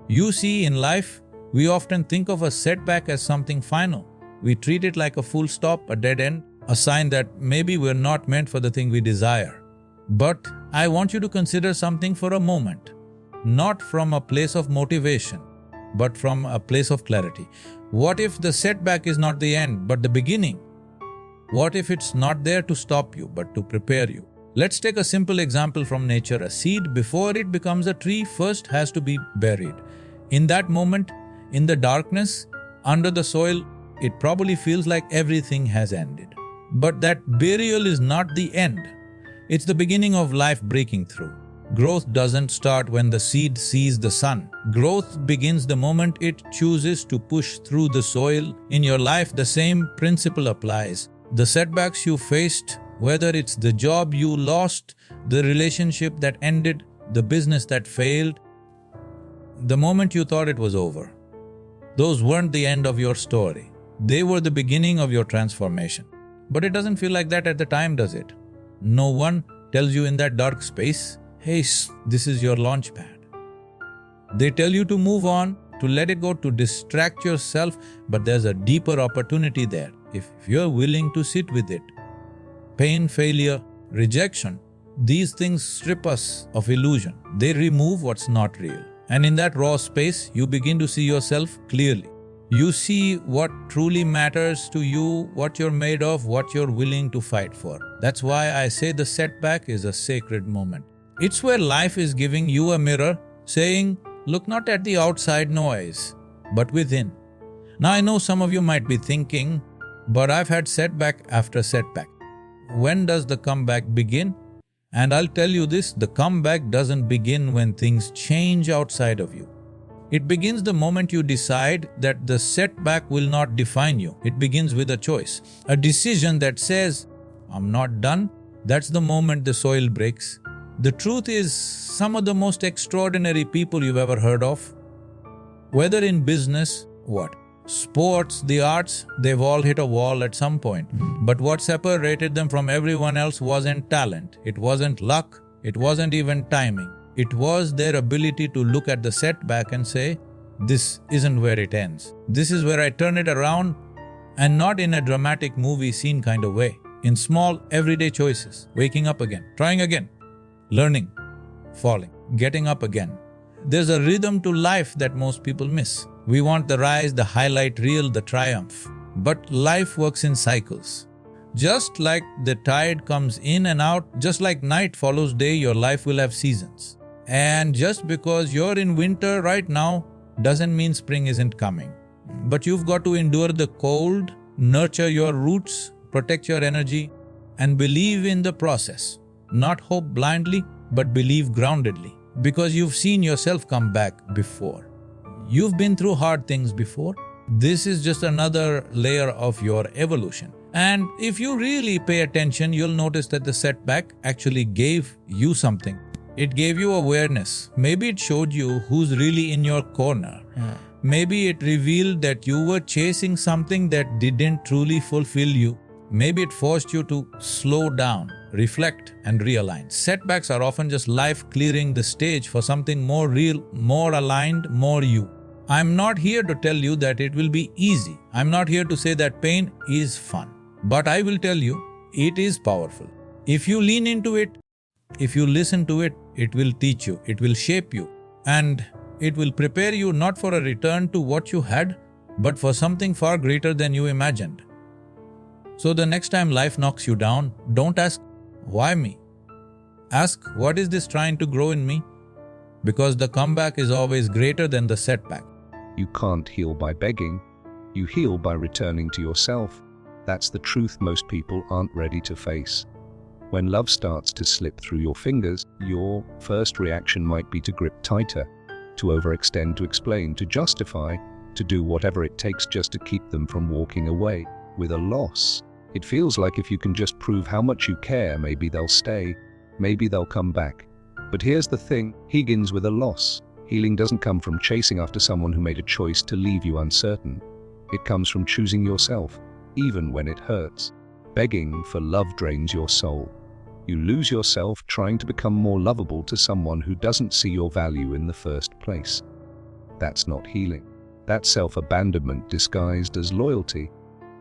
You see, in life, we often think of a setback as something final. We treat it like a full stop, a dead end, a sign that maybe we're not meant for the thing we desire. But I want you to consider something for a moment, not from a place of motivation, but from a place of clarity. What if the setback is not the end, but the beginning? What if it's not there to stop you, but to prepare you? Let's take a simple example from nature. A seed, before it becomes a tree, first has to be buried. In that moment, in the darkness, under the soil, it probably feels like everything has ended. But that burial is not the end. It's the beginning of life breaking through. Growth doesn't start when the seed sees the sun. Growth begins the moment it chooses to push through the soil. In your life, the same principle applies. The setbacks you faced, whether it's the job you lost, the relationship that ended, the business that failed, the moment you thought it was over, those weren't the end of your story. They were the beginning of your transformation. But it doesn't feel like that at the time, does it? No one tells you in that dark space, hey, this is your launch pad. They tell you to move on, to let it go, to distract yourself, but there's a deeper opportunity there if you're willing to sit with it. Pain, failure, rejection, these things strip us of illusion. They remove what's not real. And in that raw space, you begin to see yourself clearly. You see what truly matters to you, what you're made of, what you're willing to fight for. That's why I say the setback is a sacred moment. It's where life is giving you a mirror, saying, look not at the outside noise, but within. Now I know some of you might be thinking, but I've had setback after setback. When does the comeback begin? And I'll tell you this, the comeback doesn't begin when things change outside of you. It begins the moment you decide that the setback will not define you. It begins with a choice, a decision that says, I'm not done. That's the moment the soil breaks. The truth is, some of the most extraordinary people you've ever heard of, whether in business, sports, the arts, they've all hit a wall at some point. But what separated them from everyone else wasn't talent, it wasn't luck, it wasn't even timing. It was their ability to look at the setback and say, this isn't where it ends. This is where I turn it around, and not in a dramatic movie scene kind of way. In small, everyday choices. Waking up again, trying again, learning, falling, getting up again. There's a rhythm to life that most people miss. We want the rise, the highlight reel, the triumph. But life works in cycles. Just like the tide comes in and out, just like night follows day, your life will have seasons. And just because you're in winter right now doesn't mean spring isn't coming. But you've got to endure the cold, nurture your roots, protect your energy, and believe in the process. Not hope blindly, but believe groundedly. Because you've seen yourself come back before. You've been through hard things before. This is just another layer of your evolution. And if you really pay attention, you'll notice that the setback actually gave you something. It gave you awareness. Maybe it showed you who's really in your corner. Maybe it revealed that you were chasing something that didn't truly fulfill you. Maybe it forced you to slow down, reflect, and realign. Setbacks are often just life clearing the stage for something more real, more aligned, more you. I'm not here to tell you that it will be easy. I'm not here to say that pain is fun. But I will tell you, it is powerful. If you lean into it, if you listen to it, it will teach you, it will shape you, and it will prepare you not for a return to what you had, but for something far greater than you imagined. So the next time life knocks you down, don't ask, why me? Ask, what is this trying to grow in me? Because the comeback is always greater than the setback. You can't heal by begging, you heal by returning to yourself. That's the truth most people aren't ready to face. When love starts to slip through your fingers, your first reaction might be to grip tighter, to overextend, to explain, to justify, to do whatever it takes just to keep them from walking away. With a loss, it feels like if you can just prove how much you care, maybe they'll stay, maybe they'll come back. But here's the thing, healing's with a loss. Healing doesn't come from chasing after someone who made a choice to leave you uncertain. It comes from choosing yourself, even when it hurts. Begging for love drains your soul. You lose yourself trying to become more lovable to someone who doesn't see your value in the first place. That's not healing. That's self-abandonment disguised as loyalty.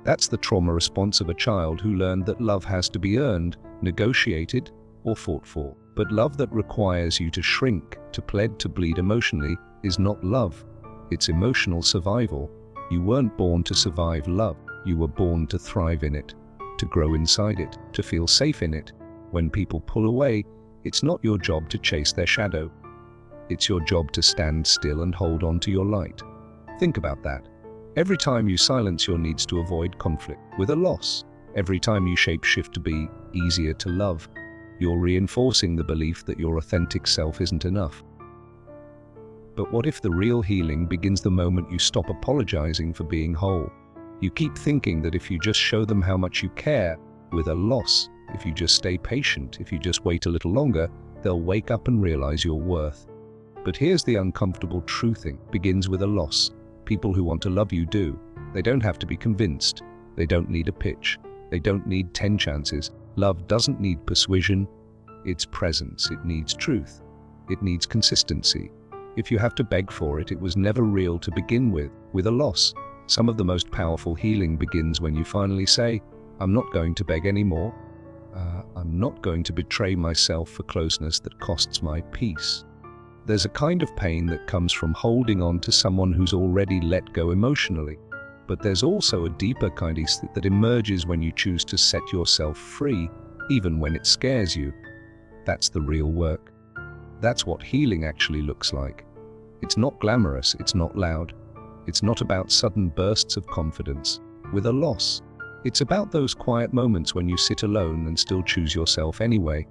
That's the trauma response of a child who learned that love has to be earned, negotiated, or fought for. But love that requires you to shrink, to plead, to bleed emotionally is not love. It's emotional survival. You weren't born to survive love. You were born to thrive in it, to grow inside it, to feel safe in it. When people pull away, it's not your job to chase their shadow. It's your job to stand still and hold on to your light. Think about that. Every time you silence your needs to avoid conflict with a loss, every time you shape-shift to be easier to love, you're reinforcing the belief that your authentic self isn't enough. But what if the real healing begins the moment you stop apologizing for being whole? You keep thinking that if you just show them how much you care, with a loss, if you just stay patient, if you just wait a little longer, they'll wake up and realize your worth. But here's the uncomfortable truth: it begins with a loss. People who want to love you do. They don't have to be convinced. They don't need a pitch. They don't need 10 chances. Love doesn't need persuasion. It's presence. It needs truth. It needs consistency. If you have to beg for it, it was never real to begin with. With a loss, some of the most powerful healing begins when you finally say, I'm not going to beg anymore. I'm not going to betray myself for closeness that costs my peace. There's a kind of pain that comes from holding on to someone who's already let go emotionally. But there's also a deeper kind that emerges when you choose to set yourself free, even when it scares you. That's the real work. That's what healing actually looks like. It's not glamorous, it's not loud. It's not about sudden bursts of confidence. With a loss, it's about those quiet moments when you sit alone and still choose yourself anyway.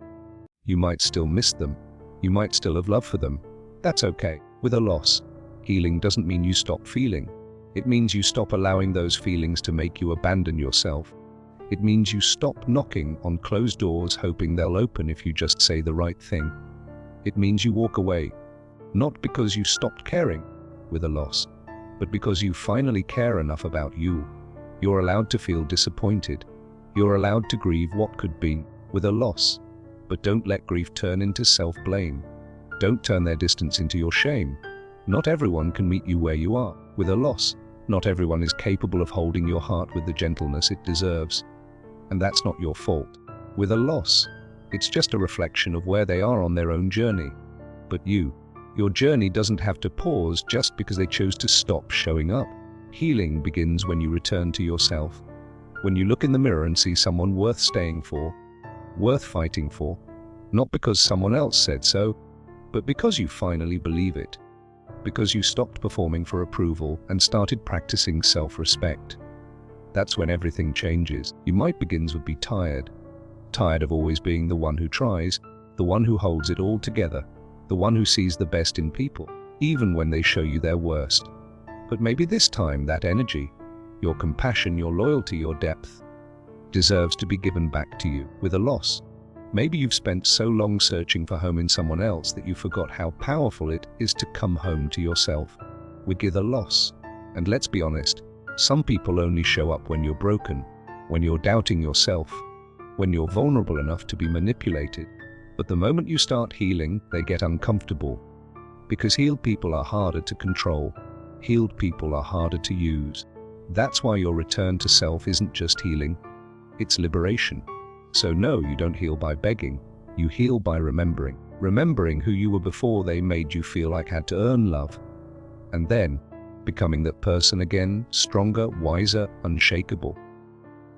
You might still miss them. You might still have love for them. That's okay. With a loss, healing doesn't mean you stop feeling. It means you stop allowing those feelings to make you abandon yourself. It means you stop knocking on closed doors hoping they'll open if you just say the right thing. It means you walk away, not because you stopped caring with a loss, but because you finally care enough about you. You're allowed to feel disappointed. You're allowed to grieve what could be with a loss. But don't let grief turn into self-blame. Don't turn their distance into your shame. Not everyone can meet you where you are with a loss. Not everyone is capable of holding your heart with the gentleness it deserves. And that's not your fault. With a loss, it's just a reflection of where they are on their own journey. But your journey doesn't have to pause just because they chose to stop showing up. Healing begins when you return to yourself. When you look in the mirror and see someone worth staying for, worth fighting for, not because someone else said so, but because you finally believe it. Because you stopped performing for approval and started practicing self-respect. That's when everything changes. You might begin with be tired. Tired of always being the one who tries, the one who holds it all together, the one who sees the best in people, even when they show you their worst. But maybe this time that energy, your compassion, your loyalty, your depth, deserves to be given back to you with a loss. Maybe you've spent so long searching for home in someone else that you forgot how powerful it is to come home to yourself with a loss. And let's be honest, some people only show up when you're broken, when you're doubting yourself, when you're vulnerable enough to be manipulated. But the moment you start healing, they get uncomfortable. Because healed people are harder to control. Healed people are harder to use. That's why your return to self isn't just healing. It's liberation. So no, you don't heal by begging. You heal by remembering. Remembering who you were before they made you feel like had to earn love. And then, becoming that person again, stronger, wiser, unshakable.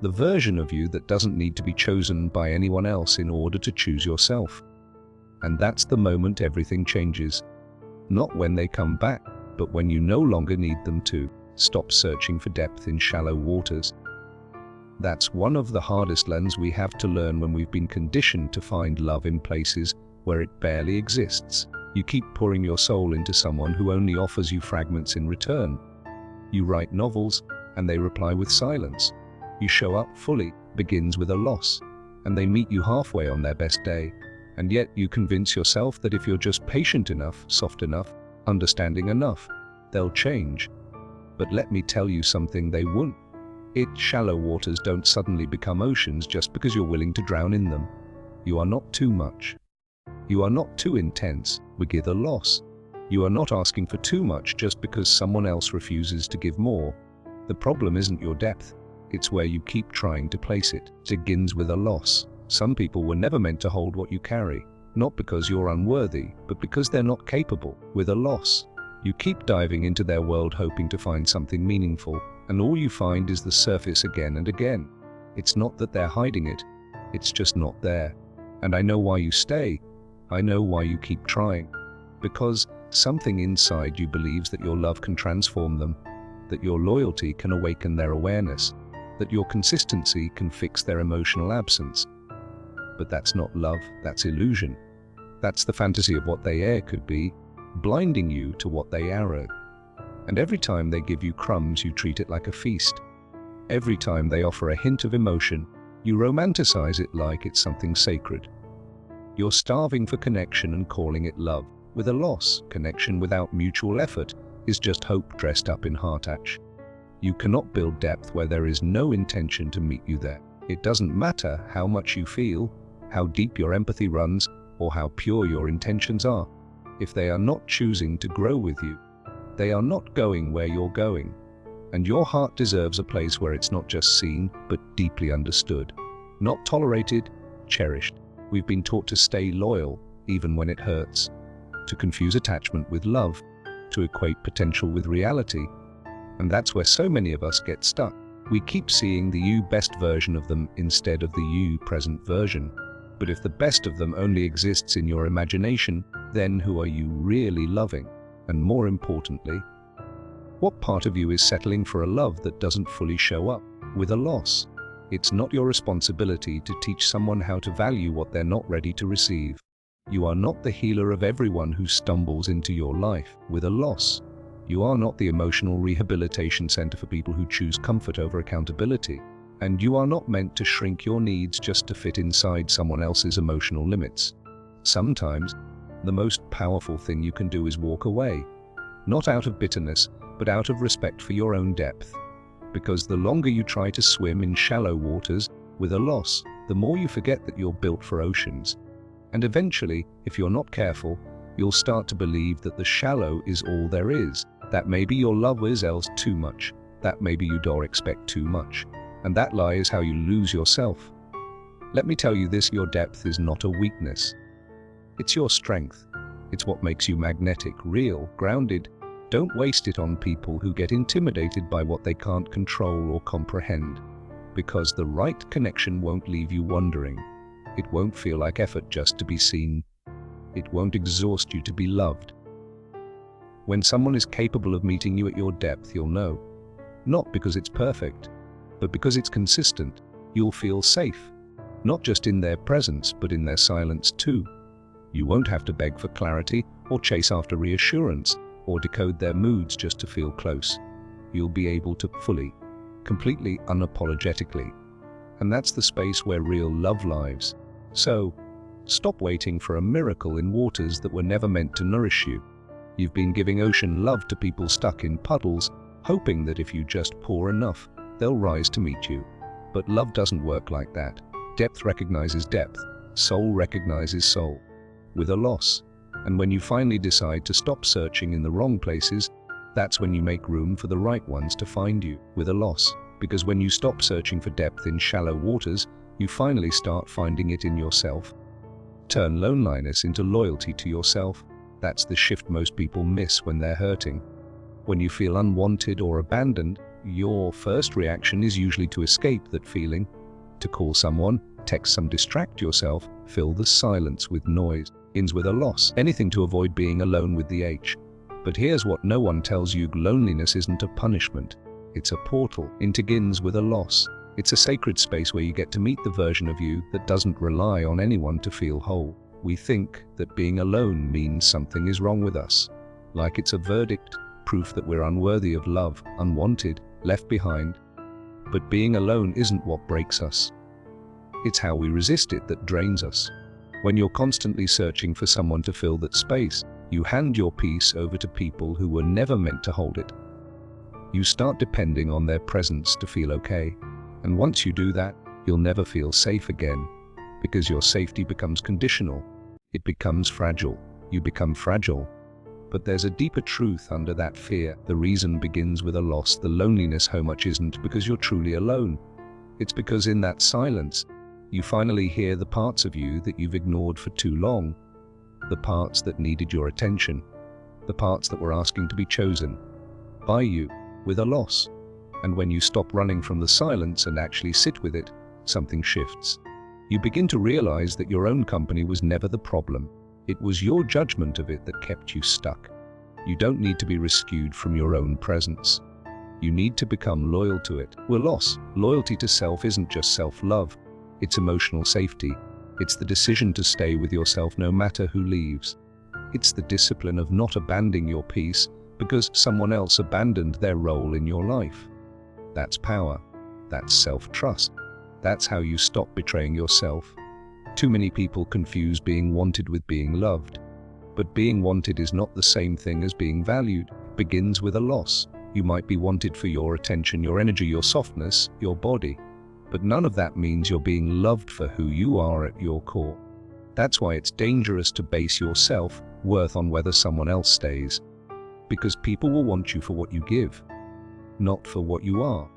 The version of you that doesn't need to be chosen by anyone else in order to choose yourself. And that's the moment everything changes. Not when they come back, but when you no longer need them to. Stop searching for depth in shallow waters. That's one of the hardest lessons we have to learn when we've been conditioned to find love in places where it barely exists. You keep pouring your soul into someone who only offers you fragments in return. You write novels, and they reply with silence. You show up fully, begins with a loss, and they meet you halfway on their best day. And yet you convince yourself that if you're just patient enough, soft enough, understanding enough, they'll change. But let me tell you something, they won't. Shallow waters don't suddenly become oceans just because you're willing to drown in them. You are not too much. You are not too intense. We give a loss. You are not asking for too much just because someone else refuses to give more. The problem isn't your depth, it's where you keep trying to place it. It begins with a loss. Some people were never meant to hold what you carry, not because you're unworthy, but because they're not capable. With a loss, you keep diving into their world hoping to find something meaningful, and all you find is the surface again and again. It's not that they're hiding it, it's just not there. And I know why you stay. I know why you keep trying. Because something inside you believes that your love can transform them, that your loyalty can awaken their awareness, that your consistency can fix their emotional absence. But that's not love, that's illusion. That's the fantasy of what they could be, blinding you to what they are. And every time they give you crumbs, you treat it like a feast. Every time they offer a hint of emotion, you romanticize it like it's something sacred. You're starving for connection and calling it love. With a loss, connection without mutual effort is just hope dressed up in heartache. You cannot build depth where there is no intention to meet you there. It doesn't matter how much you feel, how deep your empathy runs, or how pure your intentions are. If they are not choosing to grow with you, they are not going where you're going. And your heart deserves a place where it's not just seen, but deeply understood. Not tolerated, cherished. We've been taught to stay loyal, even when it hurts. To confuse attachment with love, to equate potential with reality. And that's where so many of us get stuck. We keep seeing the you best version of them instead of the you present version. But if the best of them only exists in your imagination, then who are you really loving? And more importantly, what part of you is settling for a love that doesn't fully show up? With a loss, it's not your responsibility to teach someone how to value what they're not ready to receive. You are not the healer of everyone who stumbles into your life. With a loss, you are not the emotional rehabilitation center for people who choose comfort over accountability. And you are not meant to shrink your needs just to fit inside someone else's emotional limits. Sometimes, the most powerful thing you can do is walk away. Not out of bitterness, but out of respect for your own depth. Because the longer you try to swim in shallow waters with a loss, the more you forget that you're built for oceans. And eventually, if you're not careful, you'll start to believe that the shallow is all there is, that maybe your love is else too much, that maybe you don't expect too much. And that lie is how you lose yourself. Let me tell you this, your depth is not a weakness. It's your strength. It's what makes you magnetic, real, grounded. Don't waste it on people who get intimidated by what they can't control or comprehend. Because the right connection won't leave you wondering. It won't feel like effort just to be seen. It won't exhaust you to be loved. When someone is capable of meeting you at your depth, you'll know. Not because it's perfect, but because it's consistent. You'll feel safe. Not just in their presence, but in their silence too. You won't have to beg for clarity or chase after reassurance or decode their moods just to feel close. You'll be able to fully, completely, unapologetically. And that's the space where real love lives. So, stop waiting for a miracle in waters that were never meant to nourish you. You've been giving ocean love to people stuck in puddles, hoping that if you just pour enough, they'll rise to meet you. But love doesn't work like that. Depth recognizes depth. Soul recognizes soul. With a loss. And when you finally decide to stop searching in the wrong places, that's when you make room for the right ones to find you. With a loss. Because when you stop searching for depth in shallow waters, you finally start finding it in yourself. Turn loneliness into loyalty to yourself. That's the shift most people miss when they're hurting. When you feel unwanted or abandoned, your first reaction is usually to escape that feeling, to call someone, text some, distract yourself, fill the silence with noise. Ends with a loss, anything to avoid being alone with the H. But here's what no one tells you: loneliness isn't a punishment. It's a portal. It begins with a loss. It's a sacred space where you get to meet the version of you that doesn't rely on anyone to feel whole. We think that being alone means something is wrong with us. Like it's a verdict, proof that we're unworthy of love, unwanted, left behind. But being alone isn't what breaks us. It's how we resist it that drains us. When you're constantly searching for someone to fill that space, you hand your peace over to people who were never meant to hold it. You start depending on their presence to feel okay. And once you do that, you'll never feel safe again. Because your safety becomes conditional. It becomes fragile. You become fragile. But there's a deeper truth under that fear. The reason begins with a loss. The loneliness so much isn't because you're truly alone. It's because in that silence, you finally hear the parts of you that you've ignored for too long. The parts that needed your attention. The parts that were asking to be chosen by you with a loss. And when you stop running from the silence and actually sit with it, something shifts. You begin to realize that your own company was never the problem. It was your judgment of it that kept you stuck. You don't need to be rescued from your own presence. You need to become loyal to it. With loss, loyalty to self isn't just self-love. It's emotional safety. It's the decision to stay with yourself no matter who leaves. It's the discipline of not abandoning your peace because someone else abandoned their role in your life. That's power. That's self-trust. That's how you stop betraying yourself. Too many people confuse being wanted with being loved. But being wanted is not the same thing as being valued. It begins with a loss. You might be wanted for your attention, your energy, your softness, your body. But none of that means you're being loved for who you are at your core. That's why it's dangerous to base your self-worth on whether someone else stays. Because people will want you for what you give, not for what you are.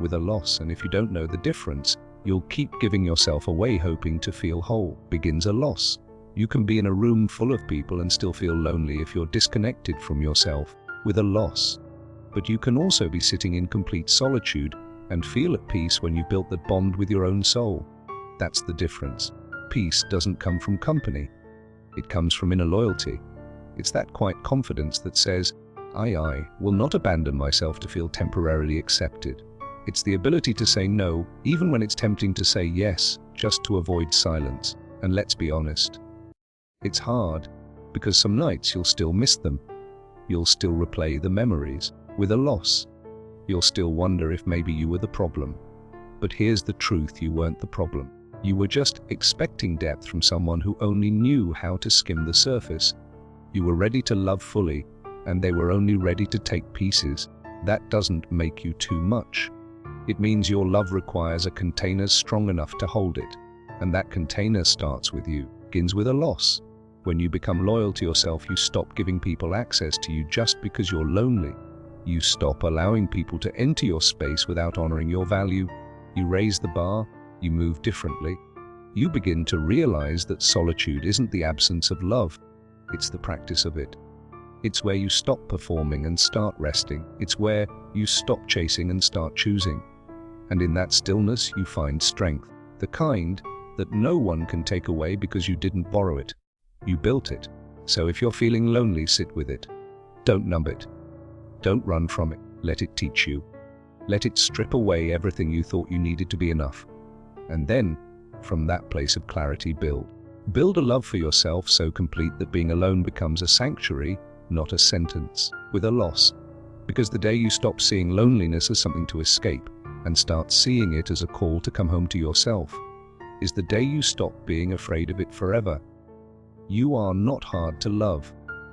With a loss, and if you don't know the difference, you'll keep giving yourself away hoping to feel whole. Begins a loss. You can be in a room full of people and still feel lonely if you're disconnected from yourself with a loss. But you can also be sitting in complete solitude and feel at peace when you've built that bond with your own soul. That's the difference. Peace doesn't come from company. It comes from inner loyalty. It's that quiet confidence that says, I will not abandon myself to feel temporarily accepted. It's the ability to say no, even when it's tempting to say yes, just to avoid silence. And let's be honest, it's hard, because some nights you'll still miss them. You'll still replay the memories. With a loss, you'll still wonder if maybe you were the problem. But here's the truth: you weren't the problem. You were just expecting depth from someone who only knew how to skim the surface. You were ready to love fully, and they were only ready to take pieces. That doesn't make you too much. It means your love requires a container strong enough to hold it. And that container starts with you, begins with a loss. When you become loyal to yourself, you stop giving people access to you just because you're lonely. You stop allowing people to enter your space without honoring your value. You raise the bar, you move differently. You begin to realize that solitude isn't the absence of love, it's the practice of it. It's where you stop performing and start resting. It's where you stop chasing and start choosing. And in that stillness, you find strength, the kind that no one can take away because you didn't borrow it. You built it. So if you're feeling lonely, sit with it. Don't numb it. Don't run from it. Let it teach you. Let it strip away everything you thought you needed to be enough. And then, from that place of clarity, build. Build a love for yourself so complete that being alone becomes a sanctuary, not a sentence. With a loss. Because the day you stop seeing loneliness as something to escape and start seeing it as a call to come home to yourself, is the day you stop being afraid of it forever. You are not hard to love.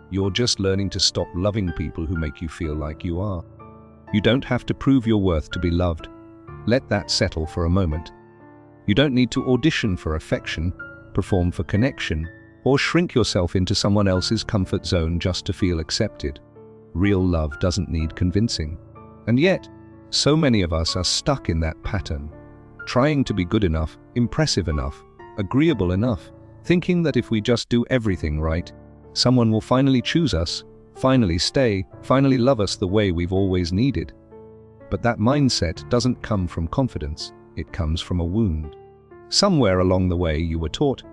You're just learning to stop loving people who make you feel like you are. You don't have to prove your worth to be loved. Let that settle for a moment. You don't need to audition for affection, perform for connection, or shrink yourself into someone else's comfort zone just to feel accepted. Real love doesn't need convincing. And yet, so many of us are stuck in that pattern, trying to be good enough, impressive enough, agreeable enough, thinking that if we just do everything right, someone will finally choose us, finally stay, finally love us the way we've always needed. But that mindset doesn't come from confidence, it comes from a wound. Somewhere along the way you were taught,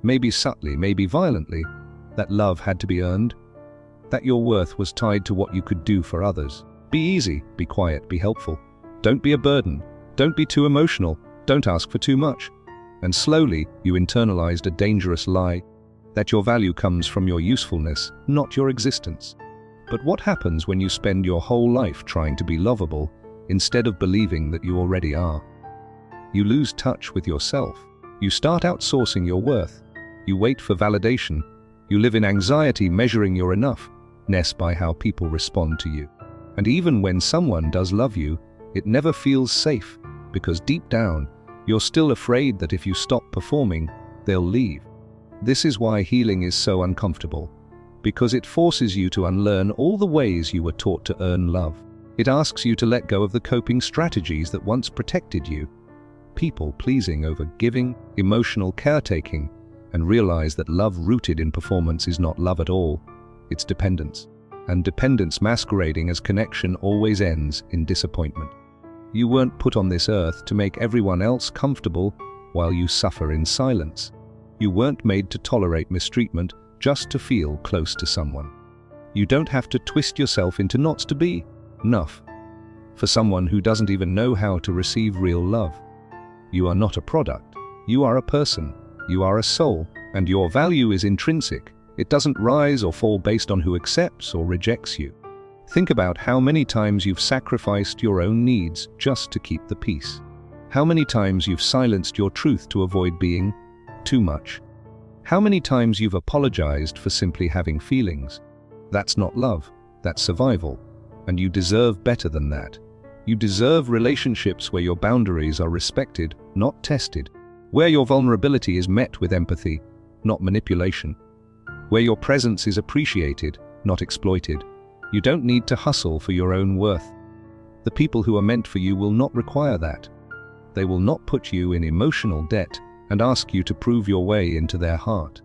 maybe subtly, maybe violently, that love had to be earned, that your worth was tied to what you could do for others. Be easy, be quiet, be helpful. Don't be a burden, don't be too emotional, don't ask for too much. And slowly you internalized a dangerous lie, that your value comes from your usefulness, not your existence. But what happens when you spend your whole life trying to be lovable instead of believing that you already are? You lose touch with yourself. You start outsourcing your worth. You wait for validation. You live in anxiety measuring your enoughness by how people respond to you. And even when someone does love you, it never feels safe because deep down, you're still afraid that if you stop performing, they'll leave. This is why healing is so uncomfortable, Because it forces you to unlearn all the ways you were taught to earn love. It asks you to let go of the coping strategies that once protected you, people pleasing over giving, emotional caretaking, and realize that love rooted in performance is not love at all, it's dependence. And dependence masquerading as connection always ends in disappointment. You weren't put on this earth to make everyone else comfortable while you suffer in silence. You weren't made to tolerate mistreatment just to feel close to someone. You don't have to twist yourself into knots to be enough for someone who doesn't even know how to receive real love. You are not a product. You are a person. You are a soul, and your value is intrinsic. It doesn't rise or fall based on who accepts or rejects you. Think about how many times you've sacrificed your own needs just to keep the peace. How many times you've silenced your truth to avoid being too much. How many times you've apologized for simply having feelings. That's not love, that's survival. And you deserve better than that. You deserve relationships where your boundaries are respected, not tested. Where your vulnerability is met with empathy, not manipulation. Where your presence is appreciated, not exploited. You don't need to hustle for your own worth. The people who are meant for you will not require that. They will not put you in emotional debt and ask you to prove your way into their heart.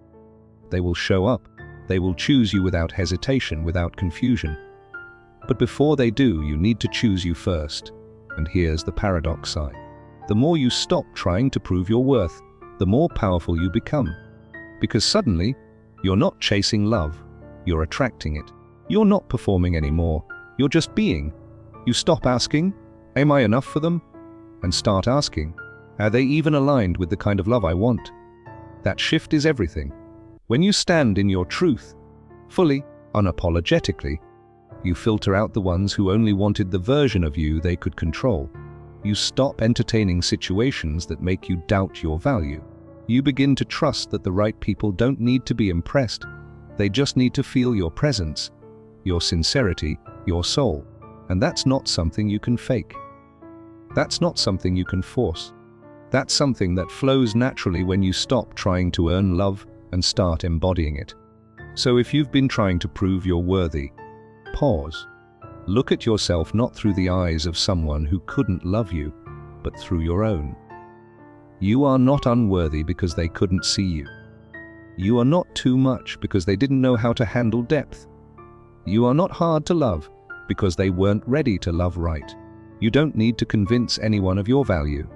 They will show up. They will choose you without hesitation, without confusion. But before they do, you need to choose you first. And here's the paradox side. The more you stop trying to prove your worth, the more powerful you become. Because suddenly, you're not chasing love, you're attracting it. You're not performing anymore, you're just being. You stop asking, am I enough for them? And start asking, are they even aligned with the kind of love I want? That shift is everything. When you stand in your truth, fully, unapologetically, you filter out the ones who only wanted the version of you they could control. You stop entertaining situations that make you doubt your value. You begin to trust that the right people don't need to be impressed. They just need to feel your presence, your sincerity, your soul. And that's not something you can fake. That's not something you can force. That's something that flows naturally when you stop trying to earn love and start embodying it. So if you've been trying to prove you're worthy, pause. Look at yourself not through the eyes of someone who couldn't love you, but through your own. You are not unworthy because they couldn't see you. You are not too much because they didn't know how to handle depth. You are not hard to love because they weren't ready to love right. You don't need to convince anyone of your value.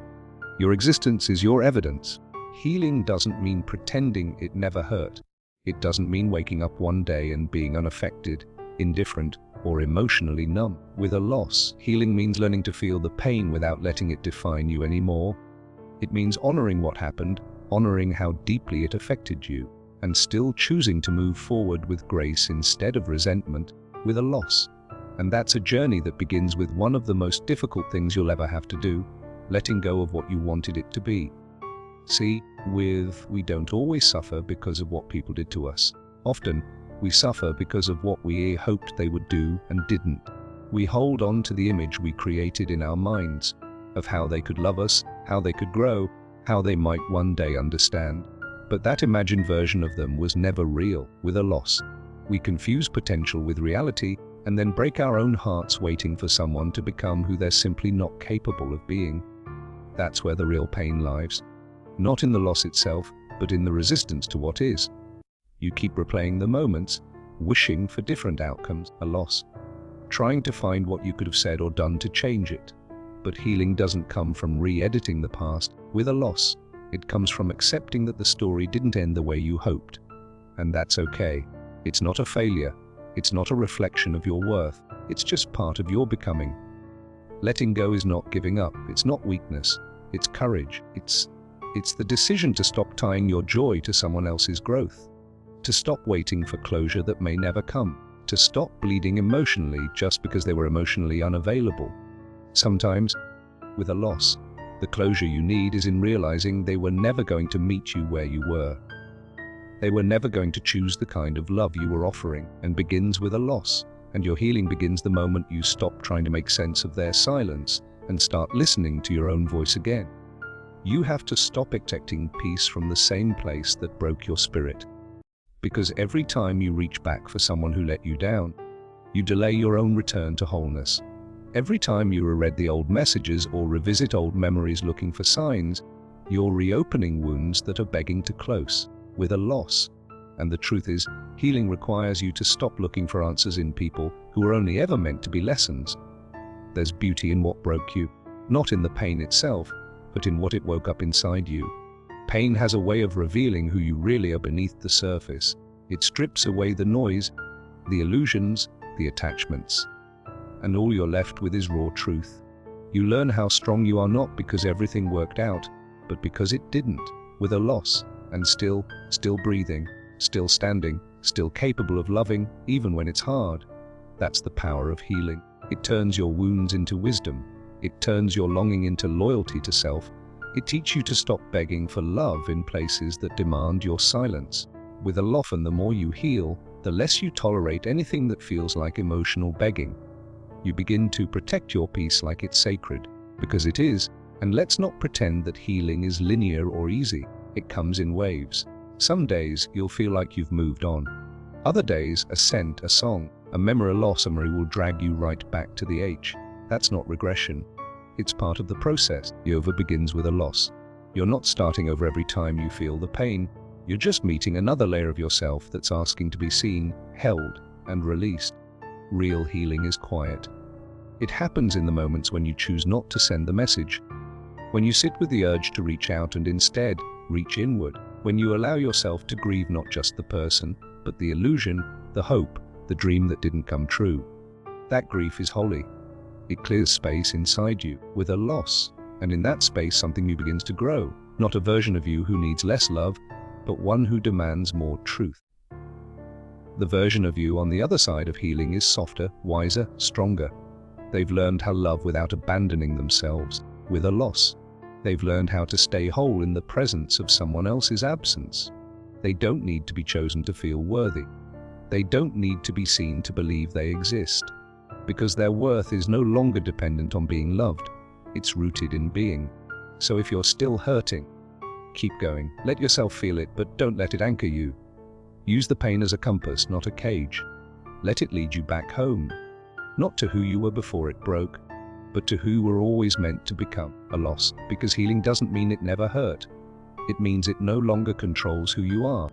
Your existence is your evidence. Healing doesn't mean pretending it never hurt. It doesn't mean waking up one day and being unaffected, indifferent, or emotionally numb. With a loss, healing means learning to feel the pain without letting it define you anymore. It means honoring what happened, honoring how deeply it affected you, and still choosing to move forward with grace instead of resentment with a loss. And that's a journey that begins with one of the most difficult things you'll ever have to do, letting go of what you wanted it to be. See, we don't always suffer because of what people did to us. Often, we suffer because of what we hoped they would do and didn't. We hold on to the image we created in our minds of how they could love us, how they could grow, how they might one day understand. But that imagined version of them was never real. With a loss, we confuse potential with reality and then break our own hearts waiting for someone to become who they're simply not capable of being. That's where the real pain lies. Not in the loss itself, but in the resistance to what is. You keep replaying the moments, wishing for different outcomes, a loss, trying to find what you could have said or done to change it. But healing doesn't come from re-editing the past. With a loss, it comes from accepting that the story didn't end the way you hoped. And that's okay. It's not a failure. It's not a reflection of your worth. It's just part of your becoming. Letting go is not giving up. It's not weakness. It's courage. It's the decision to stop tying your joy to someone else's growth. To stop waiting for closure that may never come. To stop bleeding emotionally just because they were emotionally unavailable. Sometimes, with a loss, the closure you need is in realizing they were never going to meet you where you were. They were never going to choose the kind of love you were offering, and begins with a loss. And your healing begins the moment you stop trying to make sense of their silence and start listening to your own voice again. You have to stop expecting peace from the same place that broke your spirit. Because every time you reach back for someone who let you down, you delay your own return to wholeness. Every time you reread the old messages or revisit old memories looking for signs, you're reopening wounds that are begging to close, with a loss. And the truth is, healing requires you to stop looking for answers in people who were only ever meant to be lessons. There's beauty in what broke you, not in the pain itself, but in what it woke up inside you. Pain has a way of revealing who you really are beneath the surface. It strips away the noise, the illusions, the attachments. And all you're left with is raw truth. You learn how strong you are not because everything worked out, but because it didn't, with a loss, and still breathing, still standing, still capable of loving, even when it's hard. That's the power of healing. It turns your wounds into wisdom. It turns your longing into loyalty to self. It teaches you to stop begging for love in places that demand your silence. With a often the more you heal, the less you tolerate anything that feels like emotional begging. You begin to protect your peace like it's sacred, because it is, and let's not pretend that healing is linear or easy. It comes in waves. Some days you'll feel like you've moved on. Other days, a scent, a song, a memory, will drag you right back to the H. That's not regression. It's part of the process. The over begins with a loss. You're not starting over every time you feel the pain. You're just meeting another layer of yourself that's asking to be seen, held, and released. Real healing is quiet. It happens in the moments when you choose not to send the message. When you sit with the urge to reach out and instead reach inward. When you allow yourself to grieve not just the person, but the illusion, the hope, the dream that didn't come true. That grief is holy. It clears space inside you with a loss, and in that space something new begins to grow. Not a version of you who needs less love, but one who demands more truth. The version of you on the other side of healing is softer, wiser, stronger. They've learned how to love without abandoning themselves, with a loss. They've learned how to stay whole in the presence of someone else's absence. They don't need to be chosen to feel worthy. They don't need to be seen to believe they exist. Because their worth is no longer dependent on being loved. It's rooted in being. So if you're still hurting, keep going. Let yourself feel it, but don't let it anchor you. Use the pain as a compass, not a cage. Let it lead you back home. Not to who you were before it broke, but to who were always meant to become. A loss, because healing doesn't mean it never hurt. It means it no longer controls who you are.